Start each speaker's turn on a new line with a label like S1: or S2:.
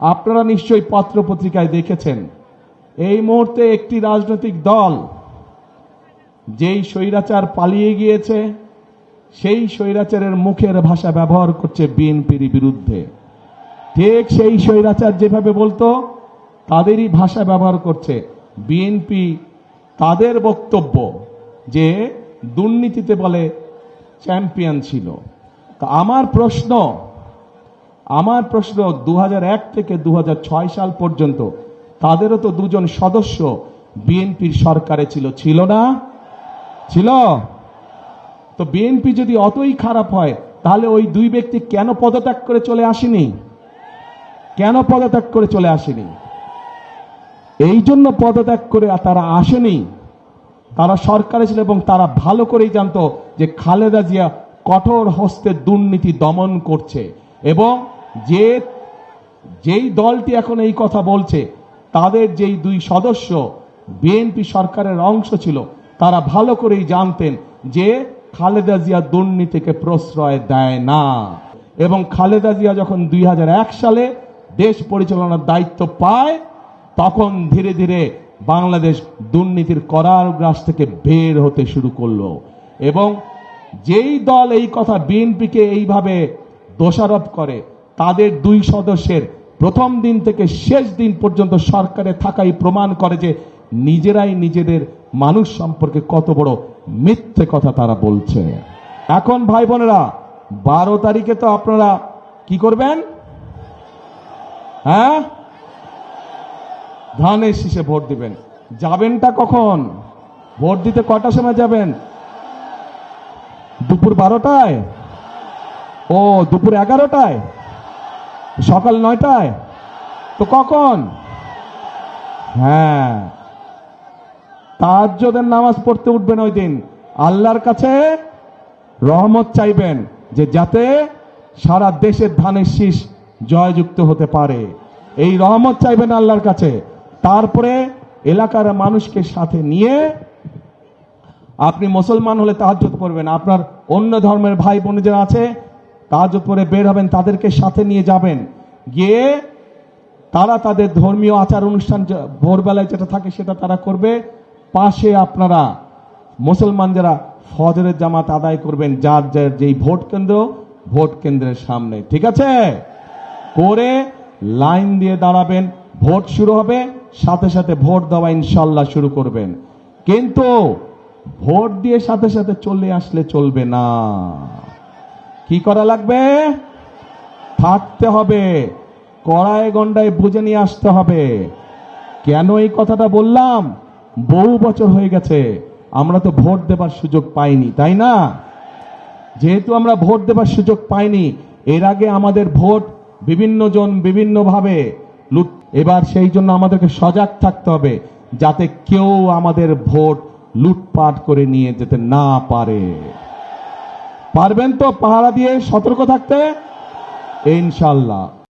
S1: আপনারা নিশ্চয়ই পত্রপত্রিকায় দেখেছেন, এই মুহূর্তে একটি রাজনৈতিক দল যেই স্বৈরাচার পালিয়ে গিয়েছে সেই স্বৈরাচারের মুখের ভাষা ব্যবহার করছে বিএনপির বিরুদ্ধে। ঠিক সেই স্বৈরাচার যেভাবে বলতো তাদেরই ভাষা ব্যবহার করছে বিএনপি। তাদের বক্তব্য যে দুর্নীতিতে বলে চ্যাম্পিয়ন ছিল। তা আমার প্রশ্ন 2001 থেকে 2006 সাল পর্যন্ত তাদেরও তো দুজন সদস্য বিএনপির সরকারে ছিল না? ছিল। তো বিএনপি যদি অতই খারাপ হয় তাহলে ওই দুই ব্যক্তি কেন পদত্যাগ করে চলে আসেনি? এই জন্য পদত্যাগ করে তারা আসেনি। তারা সরকারে ছিল এবং তারা ভালো করেই জানতো যে খালেদা জিয়া কঠোর হস্তে দুর্নীতি দমন করছে, এবং যেই দলটি এখন এই কথা বলছে তাদের যেই দুই সদস্য বিএনপি সরকারের অংশ ছিল তারা ভালো করেই জানতেন যে খালেদা জিয়া দুর্নীতিকে প্রশ্রয় দেয় না। এবং খালেদা জিয়া যখন 2001 সালে দেশ পরিচালনার দায়িত্ব পায় তখন ধীরে ধীরে বাংলাদেশ দুর্নীতির কারাগার থেকে বের হতে শুরু করলো। এবং যেই দল এই কথা বিএনপিকে এইভাবে দোষারোপ করে তাদের দুই সদস্যের প্রথম দিন থেকে শেষ দিন পর্যন্ত সরকারে থাকাই প্রমাণ করে যে নিজেরাই নিজেদের মানুষ সম্পর্কে কত বড় মিথ্যে কথা তারা বলছে। এখন ভাই বোনেরা, 12 তারিখে তো আপনারা কি করবেন? হ্যাঁ, ধানের শীষে ভোট দিবেন। যাবেনটা কখন? ভোট দিতে কটার সময় যাবেন? দুপুর 12টায়? ও, দুপুর 11টায়? সকাল 9টায়? তো কখন? হ্যাঁ, তাহাজ্জুদের নামাজ পড়তে উঠবেন ওই দিন। আল্লাহর কাছে রহমত চাইবেন যে যাতে সারা দেশের ধানের শীষ জয়যুক্ত হতে পারে। এই রহমত চাইবেন আল্লাহর কাছে। তারপরে এলাকার মানুষকে সাথে নিয়ে আপনি মুসলমান হলে তাহাজ্জুদ পড়বেন, আপনার অন্য ধর্মের ভাই বোন যারা আছে তাহাজ্জুদ পড়ে বের হবেন, তাদেরকে সাথে নিয়ে যাবেন। গিয়ে তারা তাদের ধর্মীয় আচার অনুষ্ঠান ভোরবেলায় যেটা থাকে সেটা তারা করবে। পাশে আপনারা মুসলমান যারা ফজরের জামাত আদায় করবেন যার যার যেই ভোট কেন্দ্রের সামনে, ঠিক আছে? করে লাইন দিয়ে দাঁড়াবেন, ভোট শুরু হবে, সাথে সাথে ভোট দেওয়া ইনশাল্লাহ শুরু করবেন। কিন্তু ভোট দিয়ে সাথে সাথে চলে আসলে চলবে না। কি করা লাগবে? থাকতে হবে, কড়ায় গন্ডায় বুঝে নিয়ে আসতে হবে। কেন এই কথাটা বললাম? বহু বছর হয়ে গেছে আমরা তো ভোট দেবার সুযোগ পাইনি, তাই না? যেহেতু আমরা ভোট দেবার সুযোগ পাইনি, এর আগে আমাদের ভোট বিভিন্ন জন বিভিন্নভাবে এবার সেই জন্য আমাদেরকে সজাগ থাকতে হবে যাতে কেউ আমাদের ভোট লুটপাট করে নিয়ে যেতে না পারে। পারবেন তো পাহারা দিয়ে সতর্ক থাকতে? ইনশাল্লাহ।